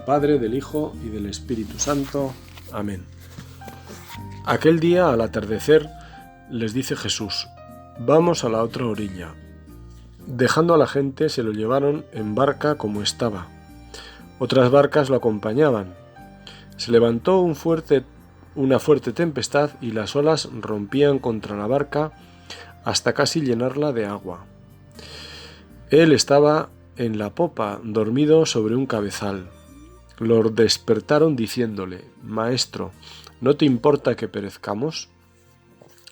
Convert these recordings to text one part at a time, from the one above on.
Padre, del Hijo y del Espíritu Santo. Amén. Aquel día, al atardecer, les dice Jesús: vamos a la otra orilla. Dejando a la gente, se lo llevaron en barca como estaba. Otras barcas lo acompañaban. Se levantó una fuerte tempestad y las olas rompían contra la barca hasta casi llenarla de agua. Él estaba en la popa, dormido sobre un cabezal. Lo despertaron diciéndole: Maestro, ¿no te importa que perezcamos?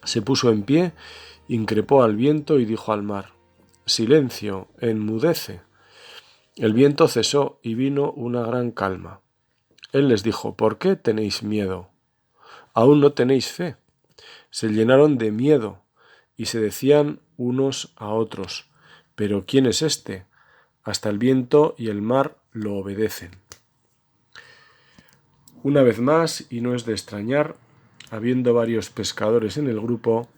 Se puso en pie, increpó al viento y dijo al mar: Silencio, enmudece. El viento cesó y vino una gran calma. Él les dijo: ¿Por qué tenéis miedo? ¿Aún no tenéis fe? Se llenaron de miedo y se decían unos a otros: ¿Pero quién es este? Hasta el viento y el mar lo obedecen. Una vez más, y no es de extrañar, habiendo varios pescadores en el grupo,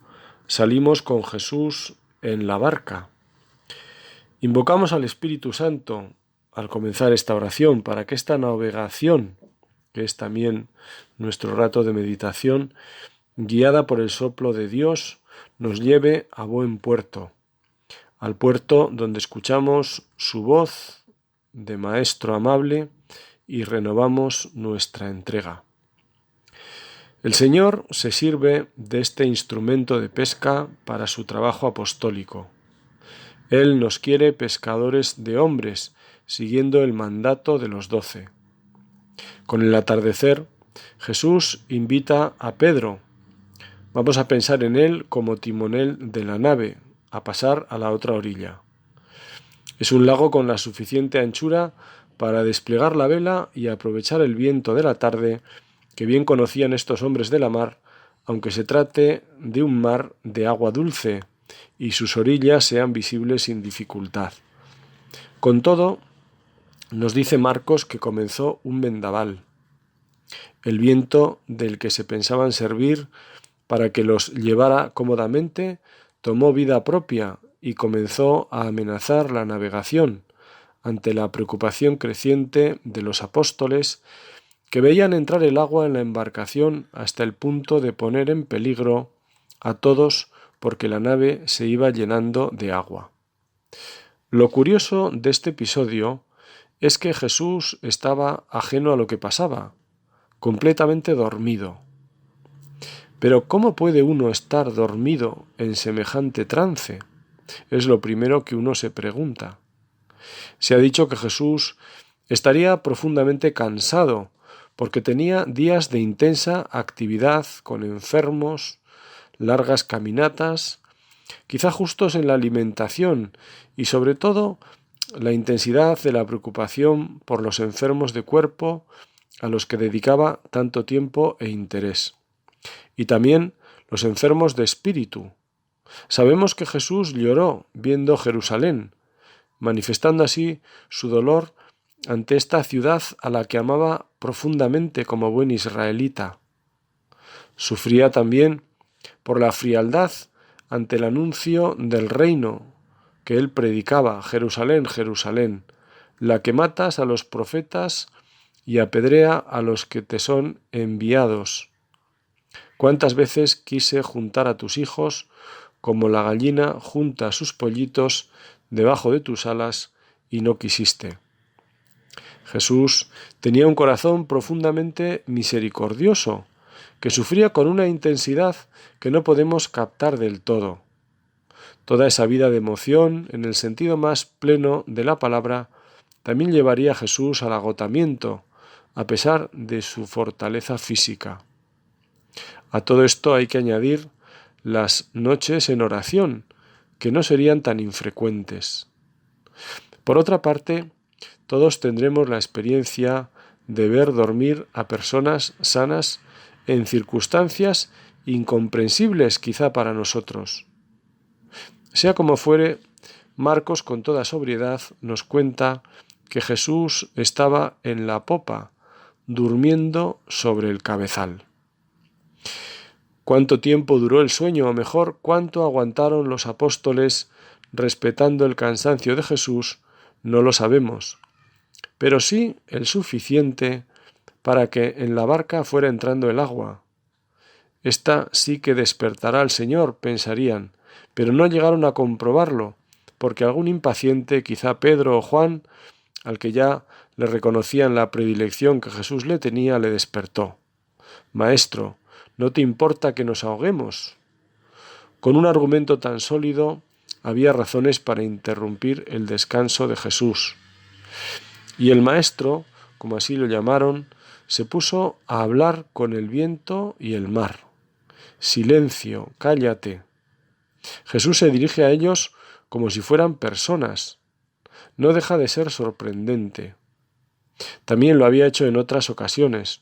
salimos con Jesús en la barca. Invocamos al Espíritu Santo al comenzar esta oración para que esta navegación, que es también nuestro rato de meditación, guiada por el soplo de Dios, nos lleve a buen puerto, al puerto donde escuchamos su voz de Maestro amable y renovamos nuestra entrega. El Señor se sirve de este instrumento de pesca para su trabajo apostólico. Él nos quiere pescadores de hombres, siguiendo el mandato de los 12. Con el atardecer, Jesús invita a Pedro. Vamos a pensar en él como timonel de la nave, a pasar a la otra orilla. Es un lago con la suficiente anchura para desplegar la vela y aprovechar el viento de la tarde que bien conocían estos hombres de la mar, aunque se trate de un mar de agua dulce y sus orillas sean visibles sin dificultad. Con todo, nos dice Marcos que comenzó un vendaval. El viento del que se pensaban servir para que los llevara cómodamente tomó vida propia y comenzó a amenazar la navegación ante la preocupación creciente de los apóstoles, que veían entrar el agua en la embarcación hasta el punto de poner en peligro a todos porque la nave se iba llenando de agua. Lo curioso de este episodio es que Jesús estaba ajeno a lo que pasaba, completamente dormido. Pero ¿cómo puede uno estar dormido en semejante trance? Es lo primero que uno se pregunta. Se ha dicho que Jesús estaría profundamente cansado porque tenía días de intensa actividad con enfermos, largas caminatas, quizá justos en la alimentación y sobre todo la intensidad de la preocupación por los enfermos de cuerpo a los que dedicaba tanto tiempo e interés. Y también los enfermos de espíritu. Sabemos que Jesús lloró viendo Jerusalén, manifestando así su dolor ante esta ciudad a la que amaba profundamente como buen israelita. Sufría también por la frialdad ante el anuncio del reino que él predicaba: Jerusalén, Jerusalén, la que matas a los profetas y apedrea a los que te son enviados. ¿Cuántas veces quise juntar a tus hijos como la gallina junta a sus pollitos debajo de tus alas y no quisiste? Jesús tenía un corazón profundamente misericordioso, que sufría con una intensidad que no podemos captar del todo. Toda esa vida de emoción, en el sentido más pleno de la palabra, también llevaría a Jesús al agotamiento, a pesar de su fortaleza física. A todo esto hay que añadir las noches en oración, que no serían tan infrecuentes. Por otra parte, todos tendremos la experiencia de ver dormir a personas sanas en circunstancias incomprensibles quizá para nosotros. Sea como fuere, Marcos con toda sobriedad nos cuenta que Jesús estaba en la popa, durmiendo sobre el cabezal. ¿Cuánto tiempo duró el sueño? O mejor, ¿cuánto aguantaron los apóstoles respetando el cansancio de Jesús? No lo sabemos. pero sí el suficiente para que en la barca fuera entrando el agua. Esta sí que despertará al Señor, pensarían, pero no llegaron a comprobarlo, porque algún impaciente, quizá Pedro o Juan, al que ya le reconocían la predilección que Jesús le tenía, le despertó. Maestro, ¿no te importa que nos ahoguemos? Con un argumento tan sólido, había razones para interrumpir el descanso de Jesús. Y el maestro, como así lo llamaron, se puso a hablar con el viento y el mar. Silencio, cállate. Jesús se dirige a ellos como si fueran personas. No deja de ser sorprendente. También lo había hecho en otras ocasiones.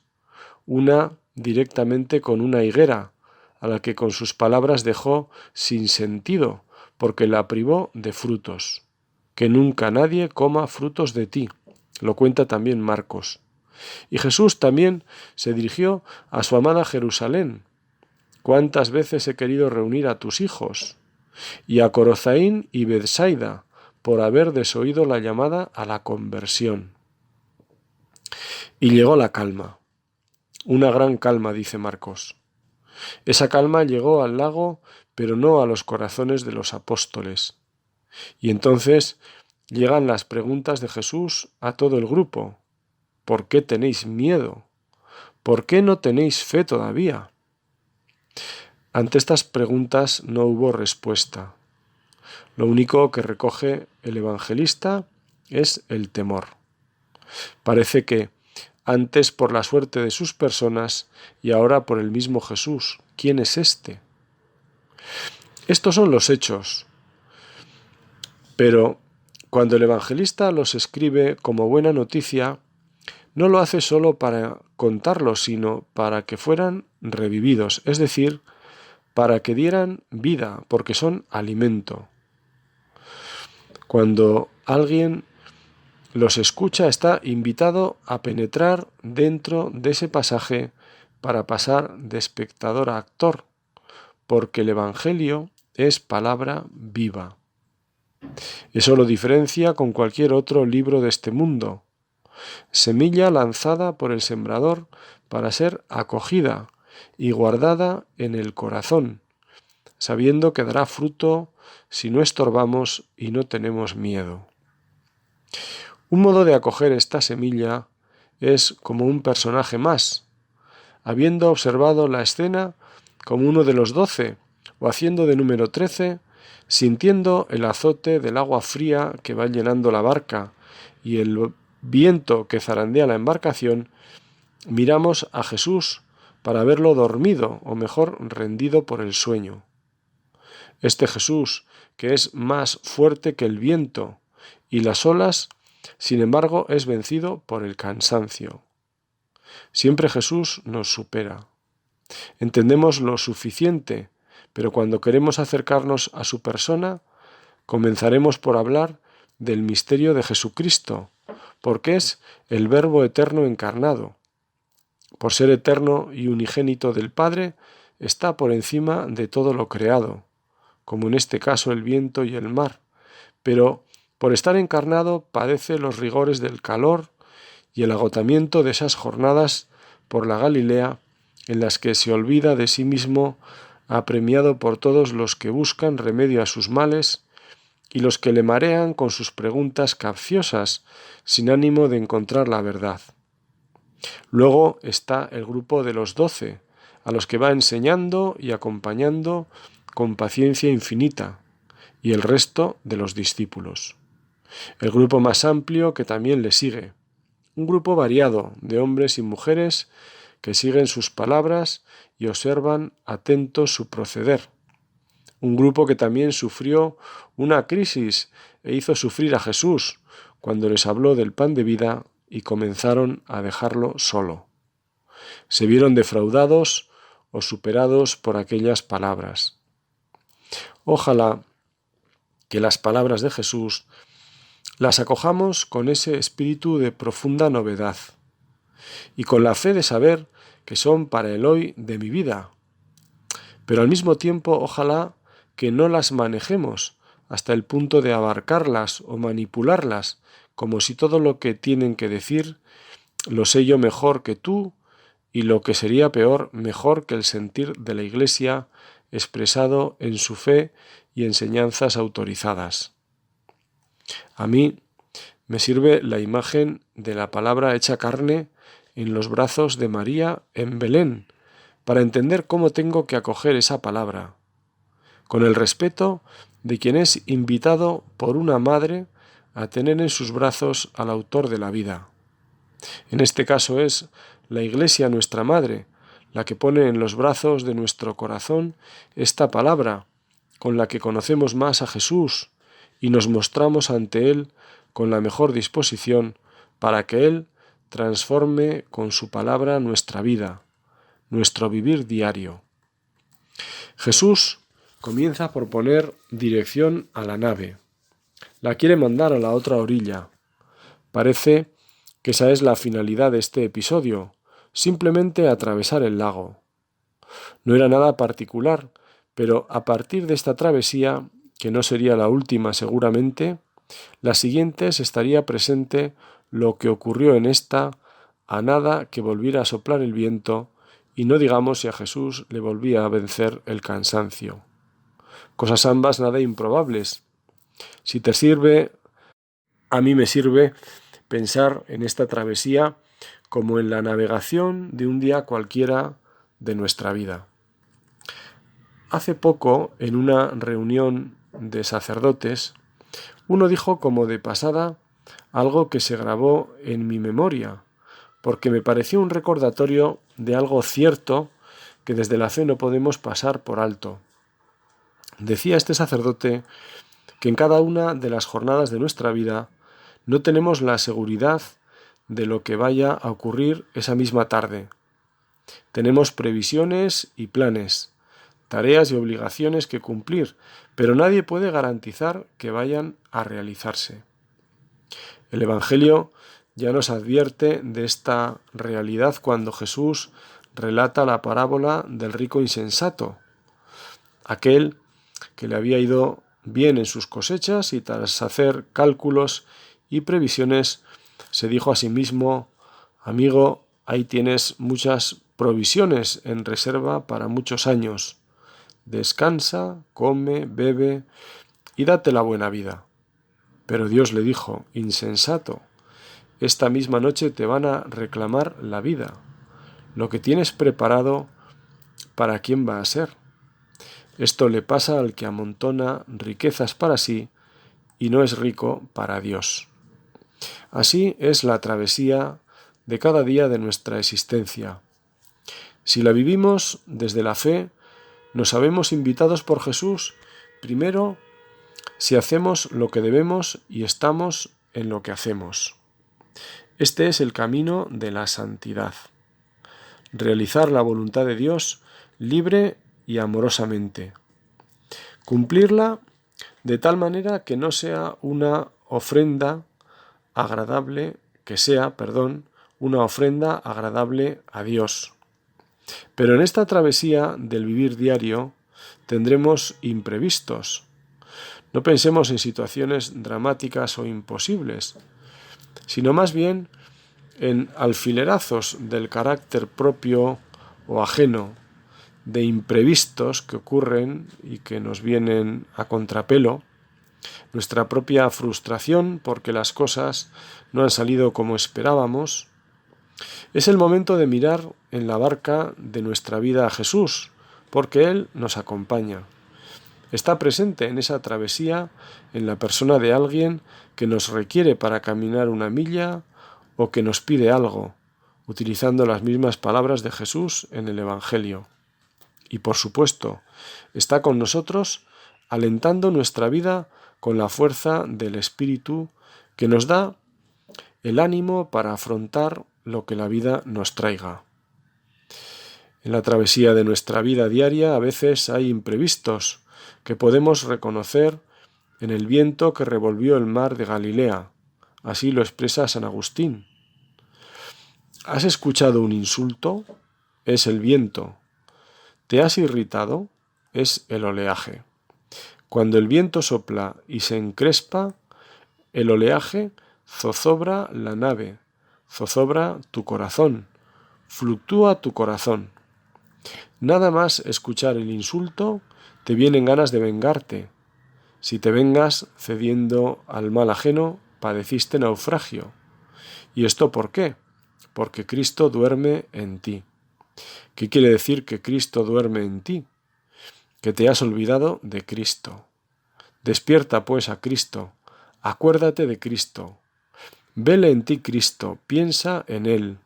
Una directamente con una higuera, a la que con sus palabras dejó sin sentido, porque la privó de frutos. Que nunca nadie coma frutos de ti. Lo cuenta también Marcos. Y Jesús también se dirigió a su amada Jerusalén. ¿Cuántas veces he querido reunir a tus hijos? Y a Corozaín y Betsaida, por haber desoído la llamada a la conversión. Y llegó la calma. Una gran calma, dice Marcos. Esa calma llegó al lago, pero no a los corazones de los apóstoles. Y entonces llegan las preguntas de Jesús a todo el grupo. ¿Por qué tenéis miedo? ¿Por qué no tenéis fe todavía? Ante estas preguntas no hubo respuesta. Lo único que recoge el evangelista es el temor. Parece que antes por la suerte de sus personas y ahora por el mismo Jesús. ¿Quién es este? Estos son los hechos. Pero cuando el evangelista los escribe como buena noticia, no lo hace solo para contarlos, sino para que fueran revividos, es decir, para que dieran vida, porque son alimento. Cuando alguien los escucha, está invitado a penetrar dentro de ese pasaje para pasar de espectador a actor, porque el Evangelio es palabra viva. Eso lo diferencia con cualquier otro libro de este mundo. Semilla lanzada por el sembrador para ser acogida y guardada en el corazón, sabiendo que dará fruto si no estorbamos y no tenemos miedo. Un modo de acoger esta semilla es como un personaje más, habiendo observado la escena como uno de los 12 o haciendo de número 13, sintiendo el azote del agua fría que va llenando la barca y el viento que zarandea la embarcación, miramos a Jesús para verlo dormido o mejor rendido por el sueño. Este Jesús, que es más fuerte que el viento y las olas, sin embargo, es vencido por el cansancio. Siempre Jesús nos supera. Entendemos lo suficiente, pero cuando queremos acercarnos a su persona, comenzaremos por hablar del misterio de Jesucristo, porque es el Verbo eterno encarnado. Por ser eterno y unigénito del Padre, está por encima de todo lo creado, como en este caso el viento y el mar, pero por estar encarnado padece los rigores del calor y el agotamiento de esas jornadas por la Galilea en las que se olvida de sí mismo, apremiado por todos los que buscan remedio a sus males y los que le marean con sus preguntas capciosas sin ánimo de encontrar la verdad. Luego está el grupo de los 12, a los que va enseñando y acompañando con paciencia infinita, y el resto de los discípulos. El grupo más amplio que también le sigue. Un grupo variado de hombres y mujeres que siguen sus palabras y observan atentos su proceder. Un grupo que también sufrió una crisis e hizo sufrir a Jesús cuando les habló del pan de vida y comenzaron a dejarlo solo. Se vieron defraudados o superados por aquellas palabras. Ojalá que las palabras de Jesús las acojamos con ese espíritu de profunda novedad y con la fe de saber que son para el hoy de mi vida. Pero al mismo tiempo, ojalá que no las manejemos hasta el punto de abarcarlas o manipularlas como si todo lo que tienen que decir lo sé yo mejor que tú y lo que sería peor, mejor que el sentir de la Iglesia expresado en su fe y enseñanzas autorizadas. A mí me sirve la imagen de la palabra hecha carne en los brazos de María en Belén, para entender cómo tengo que acoger esa palabra, con el respeto de quien es invitado por una madre a tener en sus brazos al autor de la vida. En este caso es la Iglesia nuestra Madre, la que pone en los brazos de nuestro corazón esta palabra, con la que conocemos más a Jesús y nos mostramos ante Él con la mejor disposición para que Él transforme con su palabra nuestra vida, nuestro vivir diario. Jesús comienza por poner dirección a la nave. La quiere mandar a la otra orilla. Parece que esa es la finalidad de este episodio, simplemente atravesar el lago. No era nada particular, pero a partir de esta travesía, que no sería la última seguramente, las siguientes estaría presente lo que ocurrió en esta, a nada que volviera a soplar el viento, y no digamos si a Jesús le volvía a vencer el cansancio. Cosas ambas nada improbables. Si te sirve, a mí me sirve pensar en esta travesía como en la navegación de un día cualquiera de nuestra vida. Hace poco, en una reunión de sacerdotes, uno dijo como de pasada algo que se grabó en mi memoria, porque me pareció un recordatorio de algo cierto que desde la fe no podemos pasar por alto. Decía este sacerdote que en cada una de las jornadas de nuestra vida no tenemos la seguridad de lo que vaya a ocurrir esa misma tarde. Tenemos previsiones y planes, tareas y obligaciones que cumplir, pero nadie puede garantizar que vayan a realizarse. El Evangelio ya nos advierte de esta realidad cuando Jesús relata la parábola del rico insensato, aquel que le había ido bien en sus cosechas y tras hacer cálculos y previsiones se dijo a sí mismo: amigo, ahí tienes muchas provisiones en reserva para muchos años. Descansa, come, bebe y date la buena vida. Pero Dios le dijo: insensato, esta misma noche te van a reclamar la vida. Lo que tienes preparado, ¿para quién va a ser? Esto le pasa al que amontona riquezas para sí y no es rico para Dios. Así es la travesía de cada día de nuestra existencia. Si la vivimos desde la fe, nos sabemos invitados por Jesús, primero, si hacemos lo que debemos y estamos en lo que hacemos. Este es el camino de la santidad. Realizar la voluntad de Dios libre y amorosamente. Cumplirla de tal manera que no sea una ofrenda agradable, una ofrenda agradable a Dios. Pero en esta travesía del vivir diario tendremos imprevistos. No pensemos en situaciones dramáticas o imposibles, sino más bien en alfilerazos del carácter propio o ajeno, de imprevistos que ocurren y que nos vienen a contrapelo, nuestra propia frustración porque las cosas no han salido como esperábamos. Es el momento de mirar en la barca de nuestra vida a Jesús, porque Él nos acompaña. Está presente en esa travesía en la persona de alguien que nos requiere para caminar una milla o que nos pide algo, utilizando las mismas palabras de Jesús en el Evangelio. Y por supuesto, está con nosotros alentando nuestra vida con la fuerza del Espíritu que nos da el ánimo para afrontar lo que la vida nos traiga. En la travesía de nuestra vida diaria a veces hay imprevistos que podemos reconocer en el viento que revolvió el mar de Galilea. Así lo expresa San Agustín. ¿Has escuchado un insulto? Es el viento. ¿Te has irritado? Es el oleaje. Cuando el viento sopla y se encrespa, el oleaje zozobra la nave, zozobra tu corazón, fluctúa tu corazón. Nada más escuchar el insulto, te vienen ganas de vengarte. Si te vengas cediendo al mal ajeno, padeciste naufragio. ¿Y esto por qué? Porque Cristo duerme en ti. ¿Qué quiere decir que Cristo duerme en ti? Que te has olvidado de Cristo. Despierta pues a Cristo, acuérdate de Cristo. Vele en ti Cristo, piensa en Él.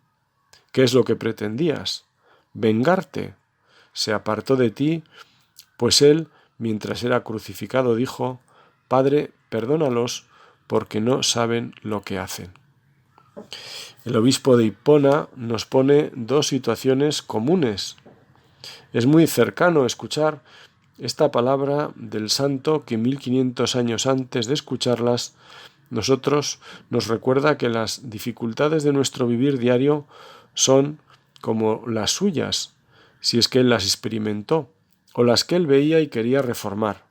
¿Qué es lo que pretendías? Vengarte. Se apartó de ti, pues Él, mientras era crucificado, dijo: Padre, perdónalos, porque no saben lo que hacen. El obispo de Hipona nos pone dos situaciones comunes. Es muy cercano escuchar esta palabra del santo que 1500 años antes de escucharlas, nosotros nos recuerda que las dificultades de nuestro vivir diario son como las suyas, si es que él las experimentó, o las que él veía y quería reformar.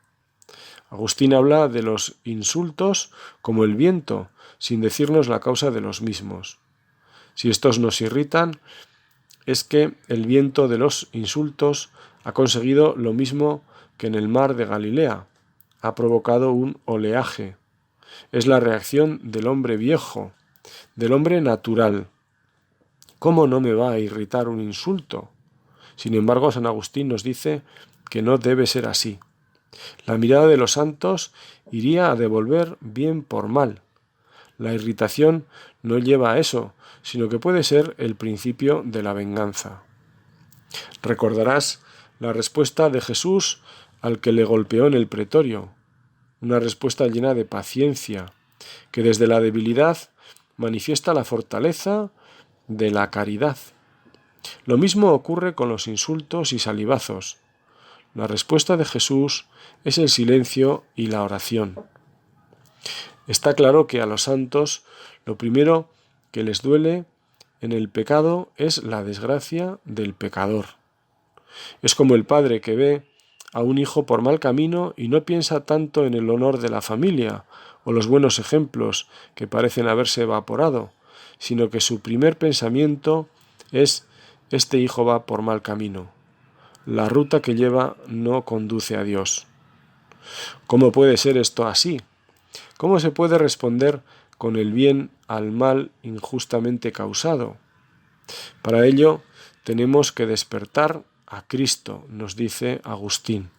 Agustín habla de los insultos como el viento, sin decirnos la causa de los mismos. Si estos nos irritan, es que el viento de los insultos ha conseguido lo mismo que en el mar de Galilea, ha provocado un oleaje. Es la reacción del hombre viejo, del hombre natural. ¿Cómo no me va a irritar un insulto? Sin embargo, San Agustín nos dice que no debe ser así. La mirada de los santos iría a devolver bien por mal. La irritación no lleva a eso, sino que puede ser el principio de la venganza. Recordarás la respuesta de Jesús al que le golpeó en el pretorio, una respuesta llena de paciencia, que desde la debilidad manifiesta la fortaleza de la caridad. Lo mismo ocurre con los insultos y salivazos. La respuesta de Jesús es el silencio y la oración. Está claro que a los santos lo primero que les duele en el pecado es la desgracia del pecador. Es como el padre que ve a un hijo por mal camino y no piensa tanto en el honor de la familia o los buenos ejemplos que parecen haberse evaporado, sino que su primer pensamiento es: este hijo va por mal camino. La ruta que lleva no conduce a Dios. ¿Cómo puede ser esto así? ¿Cómo se puede responder con el bien al mal injustamente causado? Para ello tenemos que despertar a Cristo, nos dice Agustín.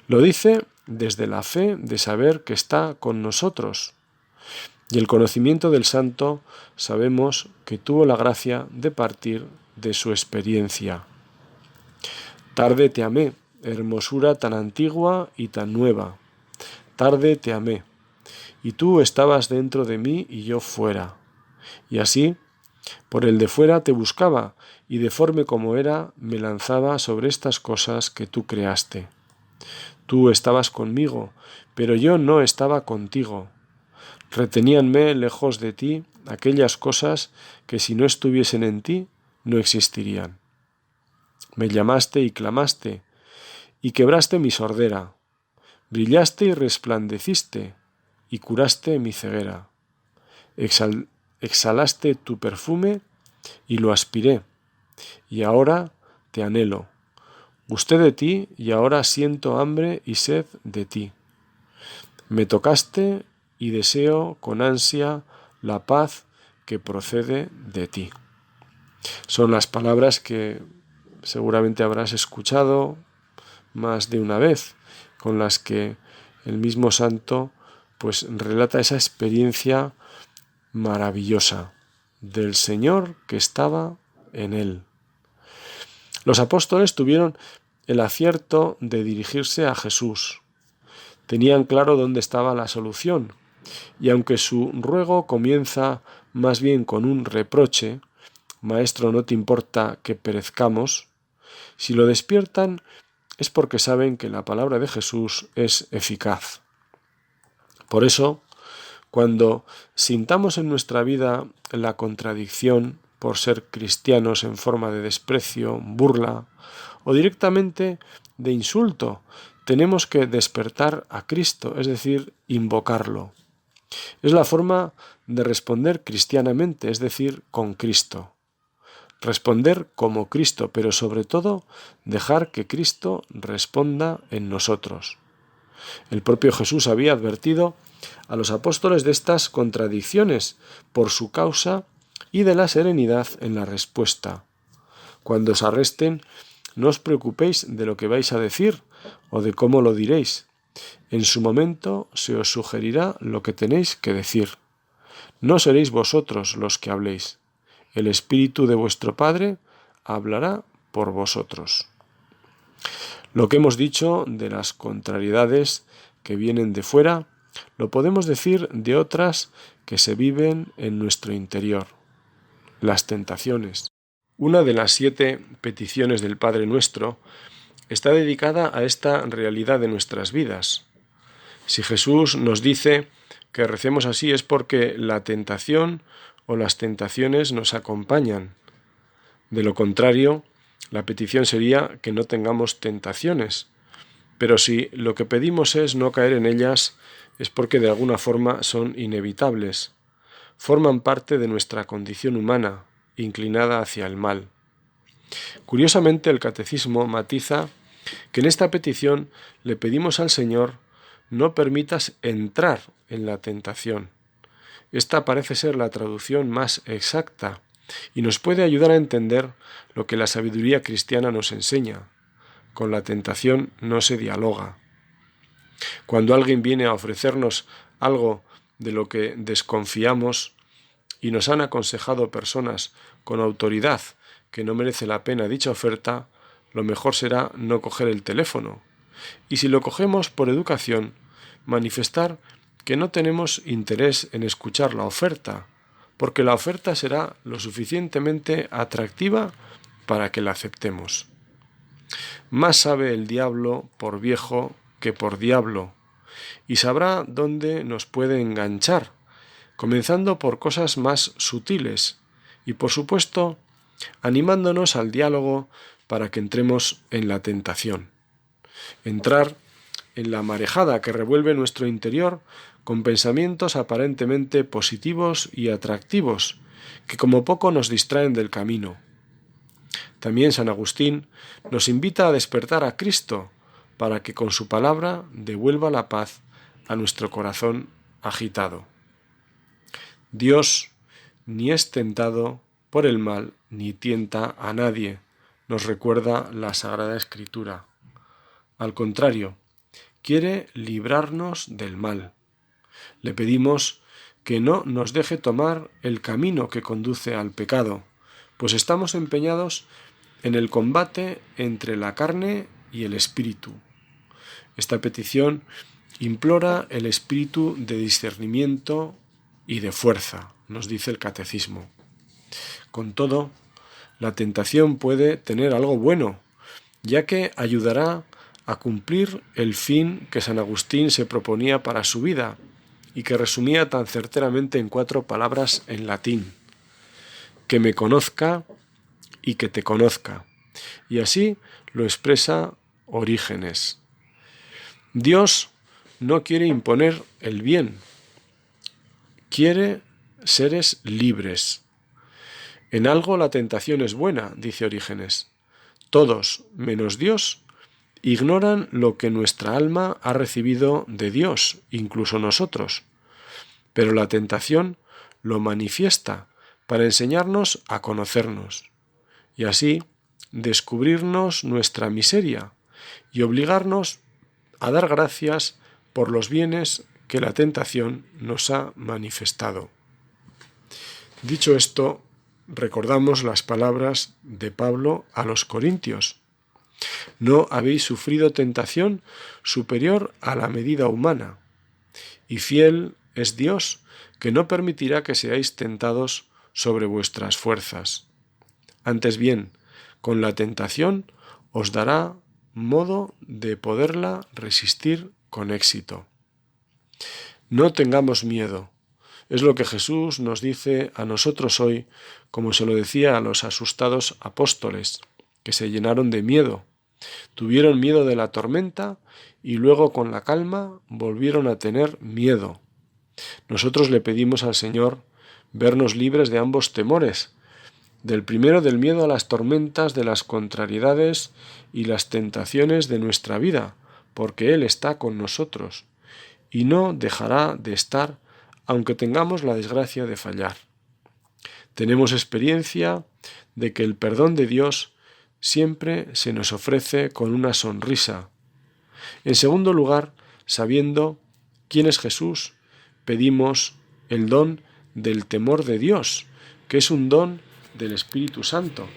Lo dice desde la fe de saber que está con nosotros. Y el conocimiento del santo sabemos que tuvo la gracia de partir de su experiencia. Tarde te amé, hermosura tan antigua y tan nueva. Tarde te amé, y tú estabas dentro de mí y yo fuera. Y así, por el de fuera te buscaba, y deforme como era, me lanzaba sobre estas cosas que tú creaste. Tú estabas conmigo, pero yo no estaba contigo. Reteníanme lejos de ti aquellas cosas que si no estuviesen en ti, no existirían. Me llamaste y clamaste, y quebraste mi sordera. Brillaste y resplandeciste, y curaste mi ceguera. Exhalaste tu perfume, y lo aspiré, y ahora te anhelo. Gusté de ti, y ahora siento hambre y sed de ti. Me tocaste, y deseo con ansia la paz que procede de ti. Son las palabras que seguramente habrás escuchado más de una vez, con las que el mismo santo pues relata esa experiencia maravillosa del Señor que estaba en él. Los apóstoles tuvieron el acierto de dirigirse a Jesús. Tenían claro dónde estaba la solución, y aunque su ruego comienza más bien con un reproche: Maestro, ¿no te importa que perezcamos?, si lo despiertan es porque saben que la palabra de Jesús es eficaz. Por eso, cuando sintamos en nuestra vida la contradicción por ser cristianos en forma de desprecio, burla o directamente de insulto, tenemos que despertar a Cristo, es decir, invocarlo. Es la forma de responder cristianamente, es decir, con Cristo. Responder como Cristo, pero sobre todo dejar que Cristo responda en nosotros. El propio Jesús había advertido a los apóstoles de estas contradicciones por su causa y de la serenidad en la respuesta. Cuando os arresten, no os preocupéis de lo que vais a decir o de cómo lo diréis. En su momento se os sugerirá lo que tenéis que decir. No seréis vosotros los que habléis. El Espíritu de vuestro Padre hablará por vosotros. Lo que hemos dicho de las contrariedades que vienen de fuera, lo podemos decir de otras que se viven en nuestro interior. Las tentaciones. Una de las 7 peticiones del Padre Nuestro está dedicada a esta realidad de nuestras vidas. Si Jesús nos dice que recemos así es porque la tentación o las tentaciones nos acompañan. De lo contrario, la petición sería que no tengamos tentaciones. Pero si lo que pedimos es no caer en ellas, es porque de alguna forma son inevitables. Forman parte de nuestra condición humana, inclinada hacia el mal. Curiosamente, el Catecismo matiza que en esta petición le pedimos al Señor no permitas entrar en la tentación. Esta parece ser la traducción más exacta y nos puede ayudar a entender lo que la sabiduría cristiana nos enseña. Con la tentación no se dialoga. Cuando alguien viene a ofrecernos algo de lo que desconfiamos y nos han aconsejado personas con autoridad que no merece la pena dicha oferta, lo mejor será no coger el teléfono. Y si lo cogemos por educación, manifestar que no tenemos interés en escuchar la oferta, porque la oferta será lo suficientemente atractiva para que la aceptemos. Más sabe el diablo por viejo que por diablo, y sabrá dónde nos puede enganchar, comenzando por cosas más sutiles y, por supuesto, animándonos al diálogo para que entremos en la tentación. Entrar en la marejada que revuelve nuestro interior con pensamientos aparentemente positivos y atractivos, que como poco nos distraen del camino. También San Agustín nos invita a despertar a Cristo para que con su palabra devuelva la paz a nuestro corazón agitado. Dios ni es tentado por el mal ni tienta a nadie, nos recuerda la Sagrada Escritura. Al contrario, quiere librarnos del mal. Le pedimos que no nos deje tomar el camino que conduce al pecado, pues estamos empeñados en el combate entre la carne y el espíritu. Esta petición implora el espíritu de discernimiento y de fuerza, nos dice el Catecismo. Con todo, la tentación puede tener algo bueno, ya que ayudará a cumplir el fin que San Agustín se proponía para su vida y que resumía tan certeramente en 4 palabras en latín: que me conozca y que te conozca. Y así lo expresa Orígenes. Dios no quiere imponer el bien, quiere seres libres. En algo la tentación es buena, dice Orígenes. Todos, menos Dios, ignoran lo que nuestra alma ha recibido de Dios, incluso nosotros. Pero la tentación lo manifiesta para enseñarnos a conocernos y así descubrirnos nuestra miseria y obligarnos a dar gracias por los bienes que la tentación nos ha manifestado. Dicho esto, recordamos las palabras de Pablo a los Corintios: no habéis sufrido tentación superior a la medida humana, y fiel es Dios, que no permitirá que seáis tentados sobre vuestras fuerzas. Antes bien, con la tentación os dará modo de poderla resistir con éxito. No tengamos miedo. Es lo que Jesús nos dice a nosotros hoy, como se lo decía a los asustados apóstoles, que se llenaron de miedo. Tuvieron miedo de la tormenta y luego con la calma volvieron a tener miedo. Nosotros le pedimos al Señor vernos libres de ambos temores, del primero del miedo a las tormentas, de las contrariedades y las tentaciones de nuestra vida, porque Él está con nosotros y no dejará de estar aunque tengamos la desgracia de fallar. Tenemos experiencia de que el perdón de Dios siempre se nos ofrece con una sonrisa. En segundo lugar, sabiendo quién es Jesús, pedimos el don del temor de Dios, que es un don del Espíritu Santo,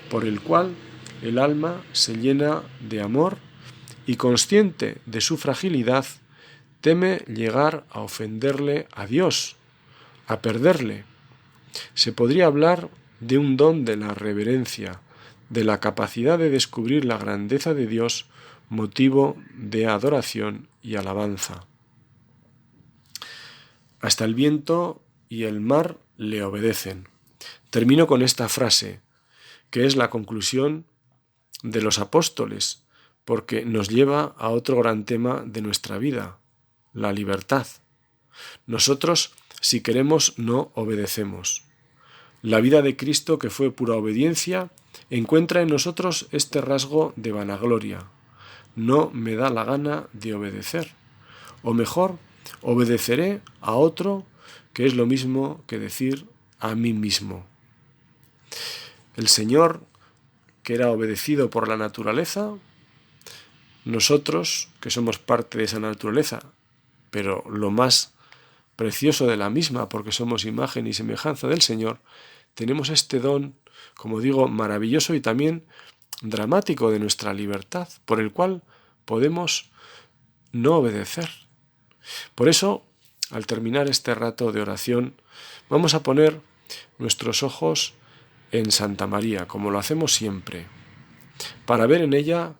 por el cual el alma se llena de amor y, consciente de su fragilidad, teme llegar a ofenderle a Dios, a perderle. Se podría hablar de un don de la reverencia, de la capacidad de descubrir la grandeza de Dios, motivo de adoración y alabanza. Hasta el viento y el mar le obedecen. Termino con esta frase, que es la conclusión de los apóstoles, porque nos lleva a otro gran tema de nuestra vida, la libertad. Nosotros, si queremos, no obedecemos. La vida de Cristo, que fue pura obediencia, encuentra en nosotros este rasgo de vanagloria. No me da la gana de obedecer. O mejor, obedeceré a otro, que es lo mismo que decir a mí mismo. El Señor, que era obedecido por la naturaleza, nosotros, que somos parte de esa naturaleza, pero lo más precioso de la misma, porque somos imagen y semejanza del Señor, tenemos este don, como digo, maravilloso y también dramático de nuestra libertad, por el cual podemos no obedecer. Por eso, al terminar este rato de oración, vamos a poner nuestros ojos en Santa María, como lo hacemos siempre, para ver en ella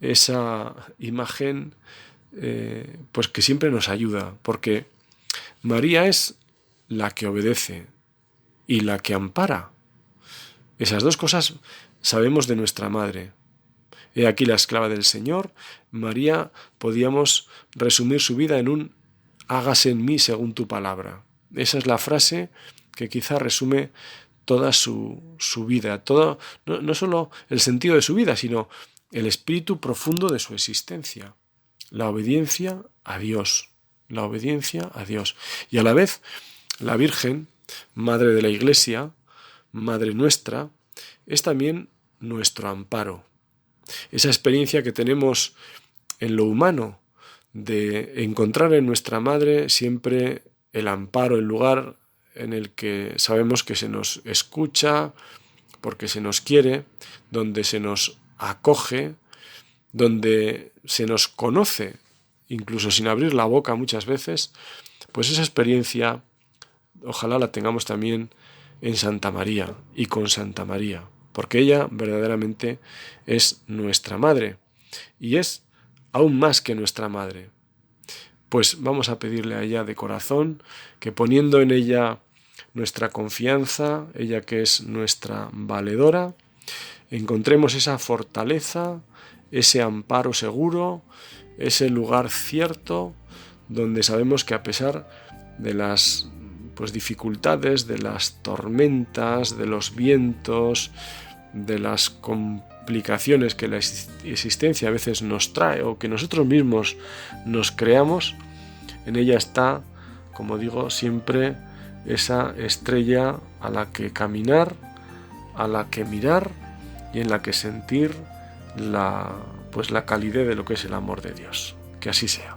esa imagen pues que siempre nos ayuda, porque María es la que obedece y la que ampara. Esas dos cosas sabemos de nuestra madre. He aquí la esclava del Señor. María, podíamos resumir su vida en un hágase en mí según tu palabra. Esa es la frase que quizá resume toda su vida, todo, no solo el sentido de su vida, sino el espíritu profundo de su existencia. La obediencia a Dios, la obediencia a Dios. Y a la vez, la Virgen, Madre de la Iglesia, Madre nuestra, es también nuestro amparo. Esa experiencia que tenemos en lo humano, de encontrar en nuestra Madre siempre el amparo, el lugar en el que sabemos que se nos escucha, porque se nos quiere, donde se nos acoge, donde se nos conoce, incluso sin abrir la boca muchas veces, pues esa experiencia ojalá la tengamos también en Santa María y con Santa María, porque ella verdaderamente es nuestra madre y es aún más que nuestra madre. Pues vamos a pedirle a ella de corazón que, poniendo en ella nuestra confianza, ella que es nuestra valedora, encontremos esa fortaleza, ese amparo seguro, ese lugar cierto donde sabemos que, a pesar de las dificultades, de las tormentas, de los vientos, de las complicaciones que la existencia a veces nos trae o que nosotros mismos nos creamos, en ella está, como digo, siempre esa estrella a la que caminar, a la que mirar y en la que sentir la calidez de lo que es el amor de Dios. Que así sea.